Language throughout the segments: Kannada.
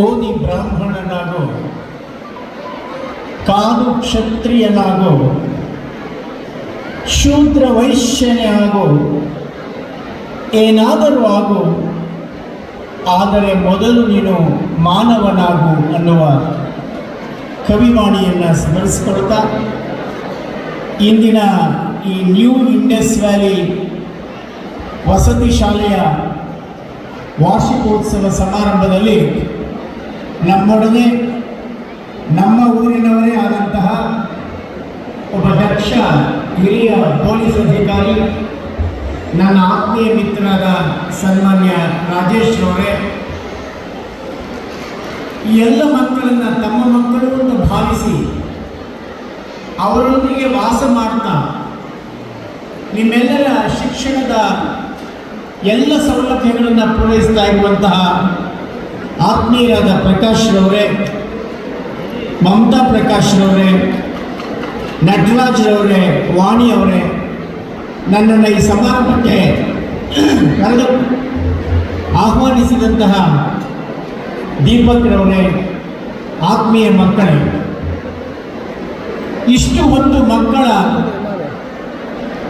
ಓದಿ ಬ್ರಾಹ್ಮಣನಾಗೋ, ಕಾದು ಕ್ಷತ್ರಿಯನಾಗೋ, ಶೂದ್ರ ವೈಶ್ಯನೇ ಆಗೋ, ಏನಾದರೂ ಆಗೋ, ಆದರೆ ಮೊದಲು ನೀನು ಮಾನವನಾಗು ಅನ್ನುವ ಕವಿವಾಣಿಯನ್ನು ಸ್ಮರಿಸಿಕೊಳ್ತಾ ಇಂದಿನ ಈ ನ್ಯೂ ಇಂಡಸ್ ವ್ಯಾಲಿ ವಸತಿ ಶಾಲೆಯ ವಾರ್ಷಿಕೋತ್ಸವ ಸಮಾರಂಭದಲ್ಲಿ ನಮ್ಮೊಡನೆ ನಮ್ಮ ಊರಿನವರೇ ಆದಂತಹ ಒಬ್ಬ ದಕ್ಷ ಹಿರಿಯ ಪೊಲೀಸ್ ಅಧಿಕಾರಿ, ನನ್ನ ಆತ್ಮೀಯ ಮಿತ್ರರಾದ ಸನ್ಮಾನ್ಯ ರಾಜೇಶ್ ಅವರೇ, ಈ ಎಲ್ಲ ಮಕ್ಕಳನ್ನು ತಮ್ಮ ಮಕ್ಕಳು ಅಂತ ಭಾವಿಸಿ ಅವರೊಂದಿಗೆ ವಾಸ ಮಾಡ್ತಾ ನಿಮ್ಮೆಲ್ಲರ ಶಿಕ್ಷಣದ ಎಲ್ಲ ಸೌಲಭ್ಯಗಳನ್ನು ಪೂರೈಸ್ತಾ ಇರುವಂತಹ ಆತ್ಮೀಯರಾದ ಪ್ರಕಾಶ್ ರವರೇ, ಮಮತಾ ಪ್ರಕಾಶ್ ರವರೇ, ನಟರಾಜ್ ರವರೇ, ವಾಣಿ ಅವರೇ, ನನ್ನನ್ನು ಈ ಸಮಾರಂಭಕ್ಕೆ ಕರೆದು ಆಹ್ವಾನಿಸಿದಂತಹ ದೀಪಕ್ ರವರೇ, ಆತ್ಮೀಯ ಮಕ್ಕಳೇ, ಇಷ್ಟು ಒಂದು ಮಕ್ಕಳ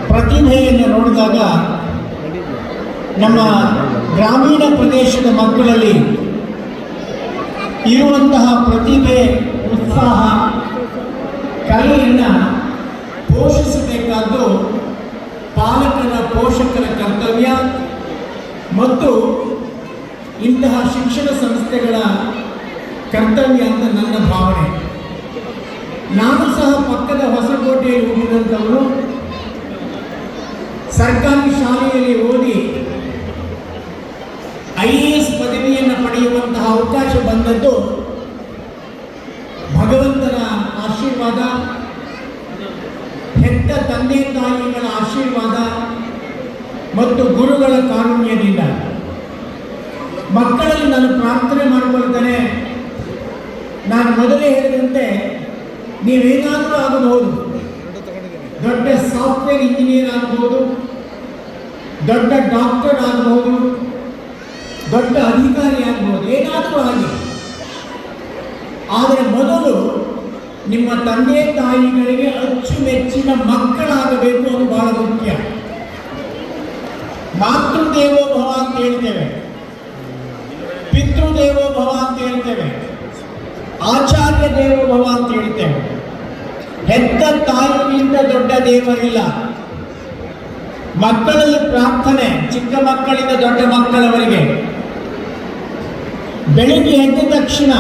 ಪ್ರತಿಭೆಯನ್ನು ನೋಡಿದಾಗ ನಮ್ಮ ಗ್ರಾಮೀಣ ಪ್ರದೇಶದ ಮಕ್ಕಳಲ್ಲಿ ಇರುವಂತಹ ಪ್ರತಿಭೆ, ಉತ್ಸಾಹ, ಕಲೆಯನ್ನು ಪೋಷಿಸಬೇಕಾದ್ದು ಪಾಲಕರ, ಪೋಷಕರ ಕರ್ತವ್ಯ ಮತ್ತು ಇಂತಹ ಶಿಕ್ಷಣ ಸಂಸ್ಥೆಗಳ ಕರ್ತವ್ಯ ಅಂತ ನನ್ನ ಭಾವನೆ. ನಾನು ಸಹ ಪಕ್ಕದ ಹೊಸಕೋಟೆಯಲ್ಲಿ ಹುಟ್ಟಿದಂಥವರು, ಸರ್ಕಾರಿ ಶಾಲೆಯಲ್ಲಿ ಓದಿ IAS ಪದವಿಯನ್ನು ಪಡೆಯುವಂತಹ ಅವಕಾಶ ಬಂದದ್ದು ಭಗವಂತನ ಆಶೀರ್ವಾದ, ಹೆತ್ತ ತಂದೆ ತಾಯಿಗಳ ಆಶೀರ್ವಾದ ಮತ್ತು ಗುರುಗಳ ಕಾರುಣ್ಯದಿಂದ. ಮಕ್ಕಳಲ್ಲಿ ನಾನು ಪ್ರಾರ್ಥನೆ ಮಾಡಿಕೊಳ್ತೇನೆ, ನಾನು ಮೊದಲೇ ಹೇಳಿದಂತೆ ನೀವೇನಾದರೂ ಆಗಬಹುದು, ದೊಡ್ಡ ಸಾಫ್ಟ್ವೇರ್ ಇಂಜಿನಿಯರ್ ಆಗಬಹುದು, ದೊಡ್ಡ ಡಾಕ್ಟರ್ ಆಗಬಹುದು, ದೊಡ್ಡ ಅಧಿಕಾರಿ ಆಗಬಹುದು, ಏನಾದರೂ ಆಗಿ, ಆದರೆ ಮೊದಲು ನಿಮ್ಮ ತಂದೆ ತಾಯಿಗಳಿಗೆ ಅಚ್ಚುಮೆಚ್ಚಿನ ಮಕ್ಕಳಾಗಬೇಕು, ಅದು ಬಹಳ ಮುಖ್ಯ. ಮಾತೃದೇವೋ ಭವ ಅಂತ ಹೇಳ್ತೇವೆ, ಪಿತೃದೇವೋ ಭವ ಅಂತ ಹೇಳ್ತೇವೆ, ಆಚಾರ್ಯ ದೇವೋ ಭವ ಅಂತ ಹೇಳ್ತೇವೆ. ಹೆತ್ತ ತಾಯಿಗಿಂತ ದೊಡ್ಡ ದೇವರಿಲ್ಲ. ಮಕ್ಕಳಲ್ಲಿ ಪ್ರಾರ್ಥನೆ, ಚಿಕ್ಕ ಮಕ್ಕಳಿಂದ ದೊಡ್ಡ ಮಕ್ಕಳವರೆಗೆ. ಬೆಳಿಗ್ಗೆ ಎದ್ದ ತಕ್ಷಣ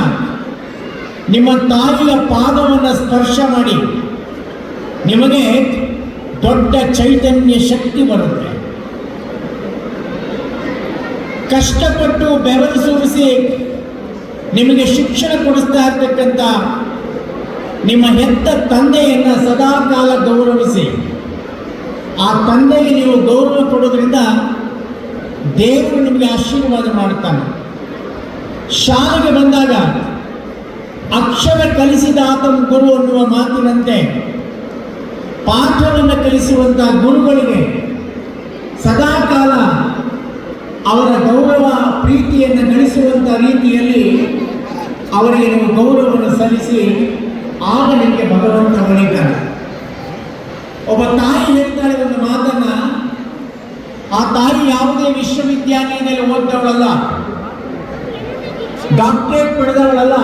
ನಿಮ್ಮ ತಾಯಿಯ ಪಾದವನ್ನು ಸ್ಪರ್ಶ ಮಾಡಿ, ನಿಮಗೆ ದೊಡ್ಡ ಚೈತನ್ಯ ಶಕ್ತಿ ಬರುತ್ತೆ. ಕಷ್ಟಪಟ್ಟು ಬೆವರು ಸುರಿಸಿ ನಿಮಗೆ ಶಿಕ್ಷಣ ಕೊಡಿಸ್ತಾ ಇರ್ತಕ್ಕಂಥ ನಿಮ್ಮ ಹೆತ್ತ ತಂದೆಯನ್ನು ಸದಾ ಕಾಲ ಗೌರವಿಸಿ. ಆ ತಂದೆಗೆ ನೀವು ಗೌರವ ಕೊಡೋದ್ರಿಂದ ದೇವರು ನಿಮಗೆ ಆಶೀರ್ವಾದ ಮಾಡುತ್ತಾನೆ. ಶಾಲೆಗೆ ಬಂದಾಗ ಅಕ್ಷರ ಕಲಿಸಿದ ಆತನ ಗುರು ಅನ್ನುವ ಮಾತಿನಂತೆ ಪಾಠವನ್ನು ಕಲಿಸುವಂತಹ ಗುರುಗಳಿಗೆ ಸದಾ ಕಾಲ ಅವರ ಗೌರವ, ಪ್ರೀತಿಯನ್ನು ಗಳಿಸುವಂಥ ರೀತಿಯಲ್ಲಿ ಅವರಿಗೆ ನೀವು ಗೌರವವನ್ನು ಸಲ್ಲಿಸಿ, ಆಗ ನಿಮಗೆ ಭಗವಂತ ಒಲಿತಾನೆ. ಒಬ್ಬ ತಾಯಿ ಹೇಳ್ತಾಳೆ ಒಂದು ಮಾತನ್ನ, ಆ ತಾಯಿ ಯಾವುದೇ ವಿಶ್ವವಿದ್ಯಾಲಯದಲ್ಲಿ ಓದ್ದವಳಲ್ಲ, ಡಾಕ್ಟರೇಟ್ ಪಡೆದವಳಲ್ಲ,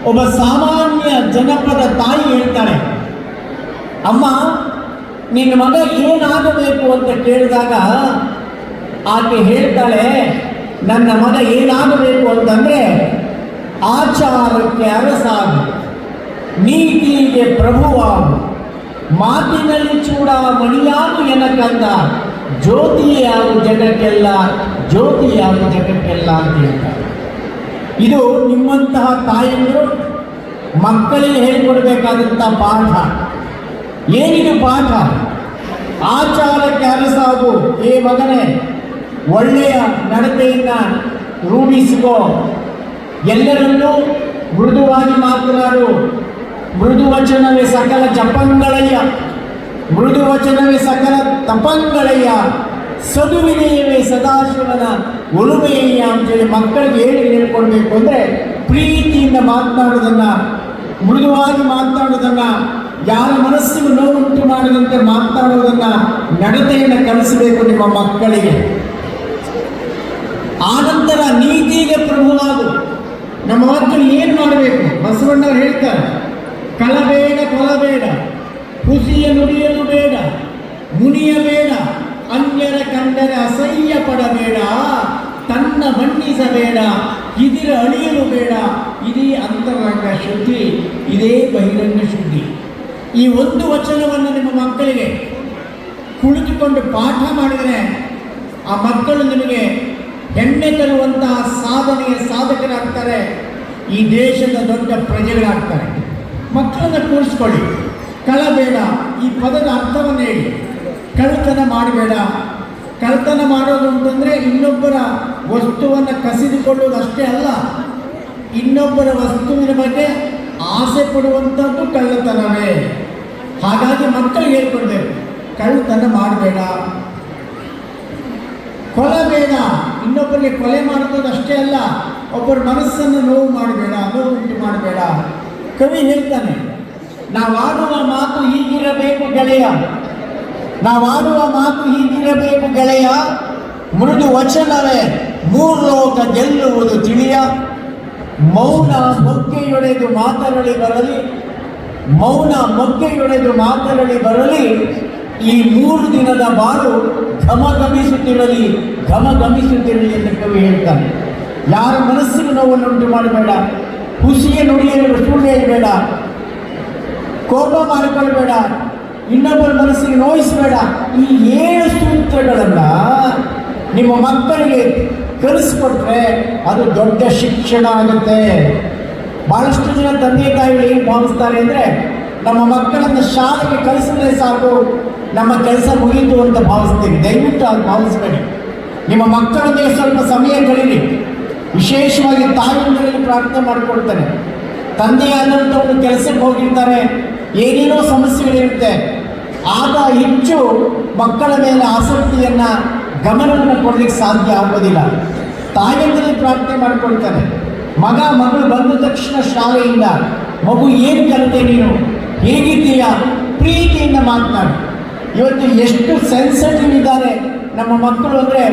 ಒಬ್ಬ ಸಾಮಾನ್ಯ ಜನಪದ ತಾಯಿ ಹೇಳ್ತಾಳೆ, ಅಮ್ಮ ನಿನ್ನ ಮಗ ಏನಾಗಬೇಕು ಅಂತ ಕೇಳಿದಾಗ ಆಕೆ ಹೇಳ್ತಾಳೆ, ನನ್ನ ಮಗ ಏನಾಗಬೇಕು ಅಂತಂದ್ರೆ ಆಚಾರಕ್ಕೆ ಅರಸಾಗು, ನೀತಿಗೆ ಪ್ರಭುವಾಗು, ಮಾತಿನಲ್ಲಿ ಚೂಡಾಮಣಿಯಾಗು ಎನಕಂದ, ಜ್ಯೋತಿಯಾಗು ಜಗಕ್ಕೆಲ್ಲ, ಜ್ಯೋತಿಯಾಗು ಜಗಕ್ಕೆಲ್ಲ ಅಂತ ಹೇಳ್ತಾರೆ. ಇದು ನಿಮ್ಮಂತಹ ತಾಯಿಯರು ಮಕ್ಕಳಿಗೆ ಹೇಳಿಕೊಡ್ಬೇಕಾದಂಥ ಪಾಠ. ಏನಿದು ಪಾಠ? ಆಚಾರಕ್ಕೆ ಅರಸಾಗು, ಏ ಮಗನೇ ಒಳ್ಳೆಯ ನಡತೆಯನ್ನು ರೂಢಿಸಿಕೋ, ಎಲ್ಲರನ್ನೂ ಮೃದುವಾಗಿ ಮಾತನಾಡು, ಮೃದು ವಚನವೇ ಸಕಲ ಜಪಂಗಳಯ್ಯ, ಮೃದು ವಚನವೇ ಸಕಲ ತಪಂಗಳಯ್ಯ, ಸದುವಿನಯವೇ ಸದಾಶಿವನ ಒಲುಮೆಯ ಅಂತೇಳಿ ಮಕ್ಕಳಿಗೆ ಹೇಳ್ಕೊಡ್ಬೇಕು ಅಂದರೆ ಪ್ರೀತಿಯಿಂದ ಮಾತನಾಡೋದನ್ನು, ಮೃದುವಾಗಿ ಮಾತನಾಡೋದನ್ನು, ಯಾರ ಮನಸ್ಸಿಗೂ ನೋವುಂಟು ಮಾಡದಂತೆ ಮಾತನಾಡುವುದನ್ನು, ನಡತೆಯನ್ನು ಕಲಿಸಬೇಕು ನಿಮ್ಮ ಮಕ್ಕಳಿಗೆ. ಆನಂತರ ನೀತಿಗೆ ಪ್ರಭುವಾಗು. ನಮ್ಮ ಮಕ್ಕಳು ಏನು ಮಾಡಬೇಕು? ಬಸವಣ್ಣವ್ರು ಹೇಳ್ತಾರೆ, ಕಳಬೇಡ ಕೊಲಬೇಡ, ಹುಸಿಯ ನುಡಿಯಲು ಬೇಡ, ಮುನಿಯಬೇಡ, ಅನ್ಯರ ಕಂಡರೆ ಅಸಹ್ಯ ಪಡಬೇಡ, ತನ್ನ ಬಣ್ಣಿಸಬೇಡ, ಇದಿರ ಅಳಿಯಲು ಬೇಡ. ಇದೇ ಅಂತರಂಗ ಶುದ್ಧಿ, ಇದೇ ಬಹಿರಂಗ ಶುದ್ಧಿ. ಈ ಒಂದು ವಚನವನ್ನು ನಿಮ್ಮ ಮಕ್ಕಳಿಗೆ ಕುಳಿತುಕೊಂಡು ಪಾಠ ಮಾಡಿದರೆ ಆ ಮಕ್ಕಳು ನಿಮಗೆ ಹೆಮ್ಮೆ ತರುವಂತಹ ಸಾಧನೆಯ ಸಾಧಕರಾಗ್ತಾರೆ, ಈ ದೇಶದ ದೊಡ್ಡ ಪ್ರಜೆಗಳಾಗ್ತಾರೆ. ಮಕ್ಕಳನ್ನು ಕೂರಿಸ್ಕೊಳ್ಳಿ. ಕಳಬೇಡ, ಈ ಪದದ ಅರ್ಥವನ್ನು ಹೇಳಿ. ಕಳ್ಳತನ ಮಾಡಬೇಡ. ಕಳ್ಳತನ ಮಾಡೋದು ಅಂತಂದರೆ ಇನ್ನೊಬ್ಬರ ವಸ್ತುವನ್ನು ಕಸಿದುಕೊಳ್ಳುವುದು ಅಷ್ಟೇ ಅಲ್ಲ, ಇನ್ನೊಬ್ಬರ ವಸ್ತುವಿನ ಬಗ್ಗೆ ಆಸೆ ಪಡುವಂಥದ್ದು ಕಳ್ಳತನವೇ. ಹಾಗಾಗಿ ಮಕ್ಕಳಿಗೆ ಹೇಳ್ಕೊಡ್ಬೇಕು, ಕಳ್ಳತನ ಮಾಡಬೇಡ. ಕೊಲಬೇಡ, ಇನ್ನೊಬ್ಬರಿಗೆ ಕೊಲೆ ಮಾಡುವುದು ಅಷ್ಟೇ ಅಲ್ಲ, ಒಬ್ಬರ ಮನಸ್ಸನ್ನು ನೋವು ಮಾಡಬೇಡ, ನೋವು ಉಂಟು ಮಾಡಬೇಡ. ಕವಿ ಹೇಳ್ತಾನೆ, ನಾವಾಡುವ ಮಾತು ಹೀಗಿರಬೇಕು ಗೆಳೆಯ, ನಾವಾಡುವ ಮಾತು ಹೀಗಿರಬೇಕು ಗೆಳೆಯ, ಮೃದು ವಚನವೇ ಮೂರ್ಲೋಕ ಗೆಲ್ಲುವುದು ತಿಳಿಯ. ಮೌನ ಮೊಗ್ಗೆಯೊಡೆದು ಮಾತರಳಿ ಬರಲಿ, ಮೌನ ಮೊಗ್ಗೆಯೊಡೆದು ಮಾತರಳಿ ಬರಲಿ, ಈ 3 ದಿನದ ಬಾಳು ಘಮಘಮಿಸುತ್ತಿರಲಿ, ಘಮಘಮಿಸುತ್ತಿರಲಿ ಎಂದು ಕವಿ ಹೇಳ್ತಾನೆ. ಯಾರ ಮನಸ್ಸಿಗೆ ನೋವನ್ನು ಉಂಟು ಮಾಡಬೇಡ, ಹುಸಿಯ ನುಡಿಯಲು ಸುಳ್ಳು ಹೇಳಬೇಡ, ಕೋಪ ಮಾಡಿಕೊಳ್ಬೇಡ, ಇನ್ನೊಬ್ಬರ ಮನಸ್ಸಿಗೆ ನೋಯಿಸಬೇಡ. ಈ 7 ಸೂತ್ರಗಳನ್ನು ನಿಮ್ಮ ಮಕ್ಕಳಿಗೆ ಕಲಿಸ್ಕೊಟ್ರೆ ಅದು ದೊಡ್ಡ ಶಿಕ್ಷಣ ಆಗುತ್ತೆ. ಭಾಳಷ್ಟು ಜನ ತಂದೆ ತಾಯಿಗಳು ಏನು ಭಾವಿಸ್ತಾರೆ ಅಂದರೆ, ನಮ್ಮ ಮಕ್ಕಳನ್ನು ಶಾಲೆಗೆ ಕಲಿಸಿದ್ರೆ ಸಾಕು, ನಮ್ಮ ಕೆಲಸ ಮುಗಿತು ಅಂತ ಭಾವಿಸ್ತೀವಿ. ದಯವಿಟ್ಟು ಅದು ಭಾವಿಸ್ಬೇಡಿ. ನಿಮ್ಮ ಮಕ್ಕಳೊಂದಿಗೆ ಸ್ವಲ್ಪ ಸಮಯ ಕಳೀರಿ. ವಿಶೇಷವಾಗಿ ತಾಯಿಯೊಂದಿಗೆ ಪ್ರಾರ್ಥನೆ ಮಾಡಿಕೊಡ್ತಾನೆ. ತಂದೆಯಾದಂಥವರು ಕೆಲಸಕ್ಕೆ ಹೋಗಿರ್ತಾರೆ, ಏನೇನೋ ಸಮಸ್ಯೆಗಳಿರುತ್ತೆ, ಆಗ ಹೆಚ್ಚು ಮಕ್ಕಳ ಮೇಲೆ ಆಸಕ್ತಿಯನ್ನು, ಗಮನವನ್ನು ಕೊಡಲಿಕ್ಕೆ ಸಾಧ್ಯ ಆಗೋದಿಲ್ಲ. ತಾಯಿಯೊಂದಿಗೆ ಪ್ರಾರ್ಥನೆ ಮಾಡಿಕೊಡ್ತಾನೆ. ಮಗಳು ಬಂದ ತಕ್ಷಣ ಶಾಲೆಯಿಂದ, ಮಗು ಏನು ಕಲಿತೆ, ನೀನು ಹೇಗಿದ್ದೀಯಾ, ಪ್ರೀತಿಯಿಂದ ಮಾತನಾಡಿ. ಇವತ್ತು ಎಷ್ಟು ಸೆನ್ಸಿಟಿವ್ ಇದ್ದಾರೆ ನಮ್ಮ ಮಕ್ಕಳು ಅಂದರೆ,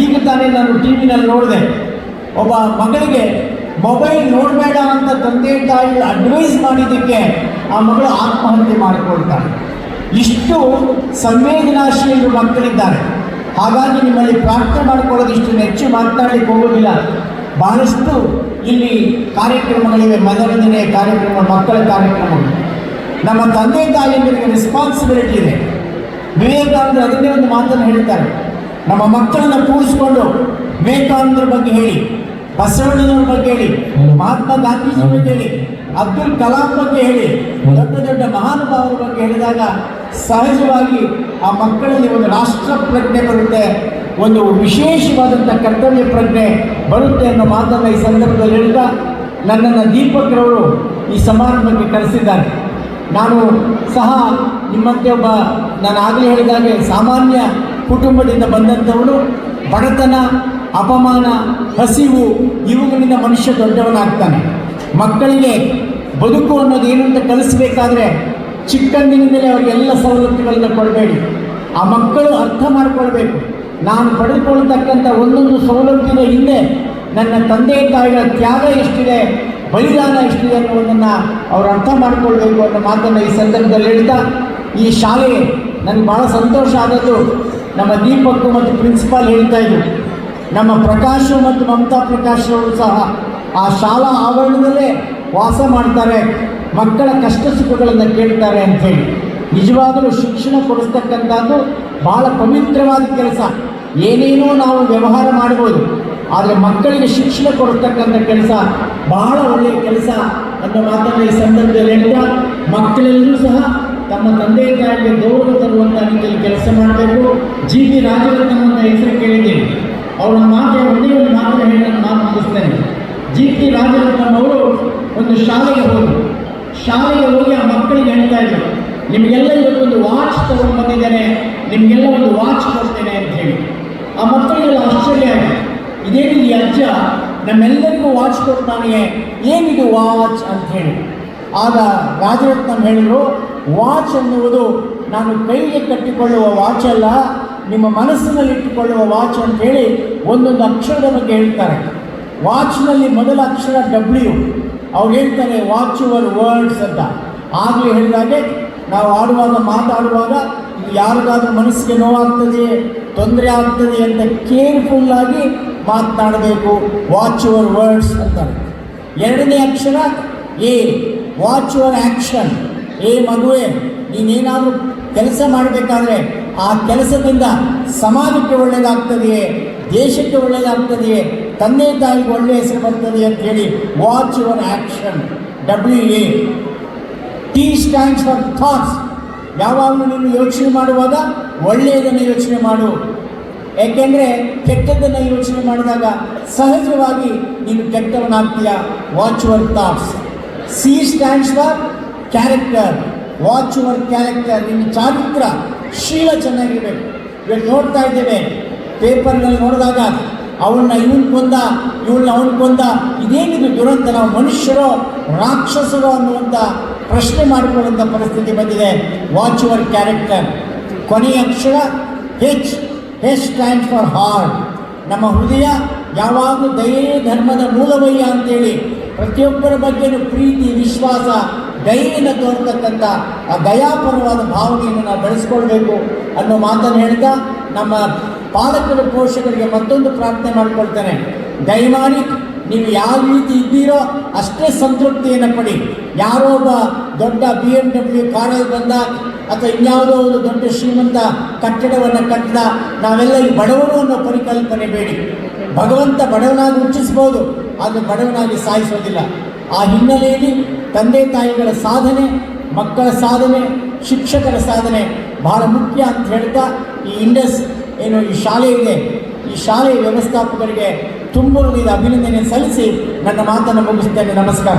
ಈಗ ತಾನೇ ನಾನು ಟಿ ವಿನಲ್ಲಿ ನೋಡಿದೆ, ಒಬ್ಬ ಮಗಳಿಗೆ ಮೊಬೈಲ್ ನೋಡಬೇಡ ಅಂತ ತಂದೆ ತಾಯಿ ಅಡ್ವೈಸ್ ಮಾಡಿದ್ದಕ್ಕೆ ಆ ಮಗಳು ಆತ್ಮಹತ್ಯೆ ಮಾಡಿಕೊಳ್ತಾಳೆ. ಇಷ್ಟು ಸಂವೇದನಾಶೀಲ ಮಕ್ಕಳಿದ್ದಾರೆ. ಹಾಗಾಗಿ ನಿಮ್ಮಲ್ಲಿ ಪ್ರಾರ್ಥನೆ ಮಾಡಿಕೊಳ್ಳೋದು, ಇಷ್ಟು ಹೆಚ್ಚು ಮಾತನಾಡಲಿಕ್ಕೆ ಹೋಗೋದಿಲ್ಲ. ಬಹಳಷ್ಟು ಇಲ್ಲಿ ಕಾರ್ಯಕ್ರಮಗಳಿವೆ, ಮನರಂಜನೆ ಕಾರ್ಯಕ್ರಮ, ಮಕ್ಕಳ ಕಾರ್ಯಕ್ರಮಗಳು. ನಮ್ಮ ತಂದೆ ತಾಯಿಯರಿಗೆ ರೆಸ್ಪಾನ್ಸಿಬಿಲಿಟಿ ಇದೆ. ವಿವೇಕಾನಂದರು ಅದನ್ನೇ ಒಂದು ಮಾತನ್ನು ಹೇಳ್ತಾರೆ, ನಮ್ಮ ಮಕ್ಕಳನ್ನು ಕೂರಿಸ್ಕೊಂಡು ವಿವೇಕಾನಂದರ ಬಗ್ಗೆ ಹೇಳಿ, ಬಸವಣ್ಣನವ್ರ ಬಗ್ಗೆ ಹೇಳಿ, ಮಹಾತ್ಮ ಗಾಂಧೀಜಿ ಬಗ್ಗೆ ಹೇಳಿ, ಅಬ್ದುಲ್ ಕಲಾಂ ಬಗ್ಗೆ ಹೇಳಿ, ದೊಡ್ಡ ದೊಡ್ಡ ಮಹಾನುಭಾವರ ಬಗ್ಗೆ ಹೇಳಿದಾಗ ಸಹಜವಾಗಿ ಆ ಮಕ್ಕಳಲ್ಲಿ ಒಂದು ರಾಷ್ಟ್ರ ಪ್ರಜ್ಞೆ ಬರುತ್ತೆ, ಒಂದು ವಿಶೇಷವಾದಂಥ ಕರ್ತವ್ಯ ಪ್ರಜ್ಞೆ ಬರುತ್ತೆ ಅನ್ನೋ ಮಾತನ್ನು ಈ ಸಂದರ್ಭದಲ್ಲಿ ಹೇಳ್ತಾ, ನನ್ನನ್ನು ದೀಪಕ್ರವರು ಈ ಸಮಾರಂಭಕ್ಕೆ ಕರೆಸಿದ್ದಾರೆ. ನಾನು ಸಹ ನಿಮ್ಮಂತೆ ಒಬ್ಬ, ನಾನು ಆಗಲೇ ಹೇಳಿದಾಗೆ ಸಾಮಾನ್ಯ ಕುಟುಂಬದಿಂದ ಬಂದಂಥವನು. ಬಡತನ, ಅಪಮಾನ, ಹಸಿವು ಇವುಗಳಿಂದ ಮನುಷ್ಯ ದೊಡ್ಡವನಾಗ್ತಾನೆ. ಮಕ್ಕಳಿಗೆ ಬದುಕು ಅನ್ನೋದು ಏನು ಅಂತ ಕಲಿಸಬೇಕಾದ್ರೆ ಚಿಕ್ಕಂದಿನಿಂದಲೇ ಅವರಿಗೆಲ್ಲ ಸವಲತ್ತುಗಳನ್ನು ಕೊಡಬೇಡಿ. ಆ ಮಕ್ಕಳು ಅರ್ಥ ಮಾಡಿಕೊಳ್ಬೇಕು, ನಾನು ಪಡೆದುಕೊಳ್ತಕ್ಕಂಥ ಒಂದೊಂದು ಸವಲತ್ತಿನ ಹಿಂದೆ ನನ್ನ ತಂದೆ ತಾಯಿಗಳ ತ್ಯಾಗ ಎಷ್ಟಿದೆ, ಬಲಿದಾನ ಎಷ್ಟಿದೆ ಅನ್ನೋದನ್ನು ಅವರು ಅರ್ಥ ಮಾಡಿಕೊಳ್ಬೇಕು ಅನ್ನೋ ಮಾತನ್ನು ಈ ಸಂದರ್ಭದಲ್ಲಿ ಹೇಳ್ತಾ, ಈ ಶಾಲೆ ನನಗೆ ಭಾಳ ಸಂತೋಷ ಆದದ್ದು, ನಮ್ಮ ದೀಪಕ್ ಮತ್ತು ಪ್ರಿನ್ಸಿಪಾಲ್ ಹೇಳ್ತಾ ಇದ್ರು, ನಮ್ಮ ಪ್ರಕಾಶ್ ಮತ್ತು ಮಮತಾ ಪ್ರಕಾಶ್ ಅವರು ಸಹ ಆ ಶಾಲಾ ಆವರಣದಲ್ಲೇ ವಾಸ ಮಾಡ್ತಾರೆ, ಮಕ್ಕಳ ಕಷ್ಟ ಸುಖಗಳನ್ನು ಕೇಳ್ತಾರೆ ಅಂಥೇಳಿ. ನಿಜವಾಗಲೂ ಶಿಕ್ಷಣ ಕೊಡಿಸ್ತಕ್ಕಂಥದ್ದು ಭಾಳ ಪವಿತ್ರವಾದ ಕೆಲಸ. ಏನೇನೋ ನಾವು ವ್ಯವಹಾರ ಮಾಡ್ಬೋದು, ಆದರೆ ಮಕ್ಕಳಿಗೆ ಶಿಕ್ಷಣ ಕೊಡಿಸ್ತಕ್ಕಂಥ ಕೆಲಸ ಬಹಳ ಒಳ್ಳೆಯ ಕೆಲಸ ಅನ್ನೋ ಮಾತನ್ನು ಈ ಸಂದರ್ಭದಲ್ಲಿ ಹೇಳ್ತಾ, ಮಕ್ಕಳೆಲ್ಲರೂ ಸಹ ತಮ್ಮ ತಂದೆ ತಾಯಿಗೆ ಗೌರವ ತರುವಂಥ ರೀತಿಯಲ್ಲಿ ಕೆಲಸ ಮಾಡಬೇಕು. ಜಿ ಟಿ ರಾಜರತ್ನಮ್ಮನ ಹೆಸರು ಕೇಳಿದ್ದೇನೆ, ಅವರ ಒಂದೇ ಒಂದು ಮಾತನ್ನು ಹೇಳಿ ನಾನು ಮಾತು ಮುಗಿಸ್ತೇನೆ. ಜಿ ಟಿ ರಾಜರತ್ನಂ ಅವರು ಒಂದು ಶಾಲೆಗೆ ಹೋಗಿ ಆ ಮಕ್ಕಳಿಗೆ ಹೇಳ್ತಾ ಇದ್ದರು, ನಿಮಗೆಲ್ಲ ಇವತ್ತೊಂದು ವಾಚ್ ತಗೊಂಡು ಬಂದಿದ್ದೇನೆ, ನಿಮಗೆಲ್ಲ ಒಂದು ವಾಚ್ ಕೊಡ್ತೇನೆ ಅಂತ ಹೇಳಿ. ಆ ಮಕ್ಕಳಿಗೆಲ್ಲ ಆಶ್ಚರ್ಯ ಆಗಿದೆ, ಇದೇನು ಈ ಅಜ್ಜ ನಮ್ಮೆಲ್ಲರಿಗೂ ವಾಚ್ ಕೊಡ್ತಾನೆ, ಏನಿದು ವಾಚ್ ಅಂತ ಹೇಳಿ. ಆಗ ರಾಜರತ್ನಂ ಹೇಳಿದರು, ವಾಚ್ ಅನ್ನುವುದು ನಾನು ಕೈಗೆ ಕಟ್ಟಿಕೊಳ್ಳುವ ವಾಚ್ ಅಲ್ಲ, ನಿಮ್ಮ ಮನಸ್ಸಿನಲ್ಲಿ ಇಟ್ಟುಕೊಳ್ಳುವ ವಾಚ್ ಅಂತ ಹೇಳಿ ಒಂದೊಂದು ಅಕ್ಷರದ ಬಗ್ಗೆ ಹೇಳ್ತಾರೆ. ವಾಚ್ನಲ್ಲಿ ಮೊದಲ ಅಕ್ಷರ W. ಅವ್ರು ಹೇಳ್ತಾರೆ ವಾಚ್ ಯುವರ್ ವರ್ಡ್ಸ್ ಅಂತ. ಆಗಲೇ ಹೇಳಿದಾಗೆ ನಾವು ಮಾತಾಡುವಾಗ ಇದು ಯಾರಿಗಾದ್ರೂ ಮನಸ್ಸಿಗೆ ನೋವಾಗ್ತದೆಯೇ, ತೊಂದರೆ ಆಗ್ತದೆ ಅಂತ ಕೇರ್ಫುಲ್ಲಾಗಿ ಮಾತನಾಡಬೇಕು. ವಾಚ್ ಯುವರ್ ವರ್ಡ್ಸ್ ಅಂತಾರೆ. ಎರಡನೇ ಅಕ್ಷರ A. Watch your action. ಮಗುವೆ, ನೀನೇನಾದರೂ ಕೆಲಸ ಮಾಡಬೇಕಾದ್ರೆ ಆ ಕೆಲಸದಿಂದ ಸಮಾಜಕ್ಕೆ ಒಳ್ಳೆಯದಾಗ್ತದೆಯೇ, ದೇಶಕ್ಕೆ ಒಳ್ಳೆಯದಾಗ್ತದೆಯೇ, ತಂದೆ ತಾಯಿಗೆ ಒಳ್ಳೆಯ ಹೆಸರು ಬರ್ತದೆ ಅಂತ ಹೇಳಿ watch your action. WA. T stands for thoughts. ಯಾವಾಗಲೂ ನೀನು ಯೋಚನೆ ಮಾಡುವಾಗ ಒಳ್ಳೆಯದನ್ನು ಯೋಚನೆ ಮಾಡು, ಏಕೆಂದರೆ ಕೆಟ್ಟದ್ದನ್ನು ಯೋಚನೆ ಮಾಡಿದಾಗ ಸಹಜವಾಗಿ ನೀನು ಕೆಟ್ಟವನಾಗ್ತೀಯ. Watch your thoughts. C stands for character. Watch your character. ನಿನ್ನ ಚಾರಿತ್ರ, ಶೀಲ ಚೆನ್ನಾಗಿರಬೇಕು. ಇವತ್ತು ನೋಡ್ತಾ ಇದ್ದೇವೆ ಪೇಪರ್ನಲ್ಲಿ ನೋಡಿದಾಗ ಅವಳನ್ನ ಇವನು ಕೊಂದ, ಇವಳನ್ನ ಅವನು ಕೊಂದ, ಇದೇನಿದು ದುರಂತ, ನಾವು ಮನುಷ್ಯರೋ ರಾಕ್ಷಸರೋ ಅನ್ನುವಂಥ ಪ್ರಶ್ನೆ ಮಾಡಿಕೊಳ್ಳುವಂಥ ಪರಿಸ್ಥಿತಿ ಬಂದಿದೆ. Watch your character. ಕೊನೆಯ ಅಕ್ಷರ H. Stand for heart. ನಮ್ಮ ಹೃದಯ ಯಾವಾಗಲೂ ದಯೆ ಧರ್ಮದ ಮೂಲವಯ್ಯ ಅಂತೇಳಿ ಪ್ರತಿಯೊಬ್ಬರ ಬಗ್ಗೆಯೂ ಪ್ರೀತಿ, ವಿಶ್ವಾಸ, ದಯೆಯನ್ನು ತೋರ್ತಕ್ಕಂಥ ಆ ದಯಾಪರವಾದ ಭಾವನೆಯನ್ನು ನಾವು ಬೆಳೆಸ್ಕೊಳ್ಬೇಕು ಅನ್ನೋ ಮಾತನ್ನು ಹೇಳ್ತಾ ನಮ್ಮ ಪಾಲಕರು ಪೋಷಕರಿಗೆ ಮತ್ತೊಂದು ಪ್ರಾರ್ಥನೆ ಮಾಡಿಕೊಳ್ತೇನೆ. ದಯಮಾಡಿ ನೀವು ಯಾವ ರೀತಿ ಇದ್ದೀರೋ ಅಷ್ಟೇ ಸಂತೃಪ್ತಿಯನ್ನು ಪಡಿ. ಯಾರೋ ಒಬ್ಬ ದೊಡ್ಡ BMW ಕಾರಲ್ಲಿ ಬಂದ ಅಥವಾ ಇನ್ಯಾವುದೋ ಒಂದು ದೊಡ್ಡ ಶ್ರೀಮಂತ ಕಟ್ಟಡವನ್ನು ಕಟ್ಟಿದ, ನಾವೆಲ್ಲ ಈ ಬಡವರು ಅನ್ನೋ ಪರಿಕಲ್ಪನೆ ಬೇಡಿ. ಭಗವಂತ ಬಡವನಾಗಿ ಹುಟ್ಟಿಸ್ಬೋದು, ಆದರೆ ಬಡವನಾಗಿ ಸಾಯಿಸೋದಿಲ್ಲ. ಆ ಹಿನ್ನೆಲೆಯಲ್ಲಿ ತಂದೆ ತಾಯಿಗಳ ಸಾಧನೆ, ಮಕ್ಕಳ ಸಾಧನೆ, ಶಿಕ್ಷಕರ ಸಾಧನೆ ಬಹಳ ಮುಖ್ಯ ಅಂತ ಹೇಳ್ತಾ ಈ ಶಾಲೆ ಇದೆ, ಈ ಶಾಲೆಯ ವ್ಯವಸ್ಥಾಪಕರಿಗೆ ತುಂಬ ಅಭಿನಂದನೆ ಸಲ್ಲಿಸಿ ನನ್ನ ಮಾತನ್ನು ಮುಗಿಸ್ತೇನೆ. ನಮಸ್ಕಾರ.